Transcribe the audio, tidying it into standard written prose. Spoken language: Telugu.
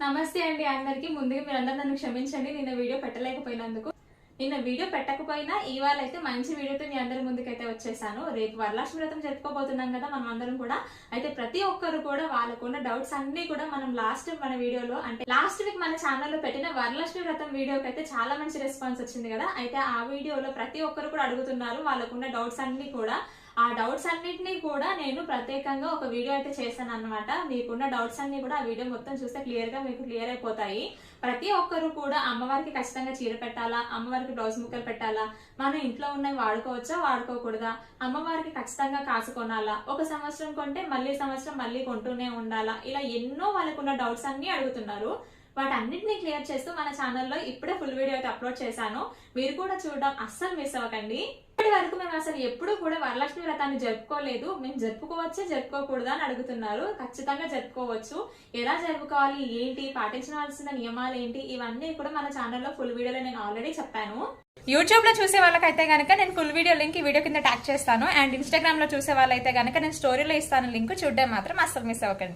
నమస్తే అండి అందరికి. ముందుగా మీరందరూ నన్ను క్షమించండి నిన్న వీడియో పెట్టలేకపోయినందుకు. నిన్న వీడియో పెట్టకపోయినా ఇవాళ అయితే మంచి వీడియోతో మీ అందరి ముందుకైతే వచ్చేసాను. రేపు వరలక్ష్మి వ్రతం జరుపుకోబోతున్నాం కదా మనం అందరం కూడా. అయితే ప్రతి ఒక్కరు కూడా వాళ్ళకున్న డౌట్స్ అన్ని కూడా మనం మన వీడియోలో అంటే లాస్ట్ వీక్ మన ఛానల్లో పెట్టిన వరలక్ష్మి వ్రతం వీడియోకి అయితే చాలా మంచి రెస్పాన్స్ వచ్చింది కదా. అయితే ఆ వీడియోలో ప్రతి ఒక్కరు కూడా అడుగుతున్నారు వాళ్ళకున్న డౌట్స్ అన్ని కూడా. ఆ డౌట్స్ అన్నిటినీ కూడా నేను ప్రత్యేకంగా ఒక వీడియో అయితే చేశాను అనమాట. మీకున్న డౌట్స్ అన్ని కూడా ఆ వీడియో మొత్తం చూస్తే మీకు క్లియర్ అయిపోతాయి. ప్రతి ఒక్కరు కూడా అమ్మవారికి ఖచ్చితంగా చీర పెట్టాలా, అమ్మవారికి బ్లౌజ్ ముక్కలు పెట్టాలా, మన ఇంట్లో ఉన్నవి వాడుకోవచ్చా వాడుకోకూడదా, అమ్మవారికి ఖచ్చితంగా కాసు కొనాలా, ఒక సంవత్సరం కొంటే మళ్ళీ సంవత్సరం మళ్ళీ కొంటూనే ఉండాలా, ఇలా ఎన్నో వాళ్ళకున్న డౌట్స్ అన్ని అడుగుతున్నారు. వాటన్నిటిని క్లియర్ చేస్తూ మన ఛానల్లో ఇప్పుడే ఫుల్ వీడియో అయితే అప్లోడ్ చేశాను. మీరు కూడా చూడడం అస్సలు మిస్ అవ్వకండి. ఇప్పటి వరకు మేము అసలు ఎప్పుడు కూడా వరలక్ష్మి వ్రతాన్ని జరుపుకోలేదు, మేము జరుపుకోవచ్చా జరుపుకోకూడదా అని అడుగుతున్నారు. ఖచ్చితంగా జరుపుకోవచ్చు. ఎలా జరుపుకోవాలి, ఏంటి, పాటించవలసిన నియమాలు ఏంటి, ఇవన్నీ కూడా మన ఛానల్లో ఫుల్ వీడియోలో నేను ఆల్రెడీ చెప్పాను. యూట్యూబ్ లో చూసే వాళ్ళకైతే కనుక నేను ఫుల్ వీడియో లింక్ ఈ వీడియో కింద ట్యాగ్ చేస్తాను. అండ్ ఇన్స్టాగ్రామ్ లో చూసే వాళ్ళైతే కనుక నేను స్టోరీలో ఇస్తాను లింక్. చూడడం మాత్రం అస్సలు మిస్ అవ్వకండి.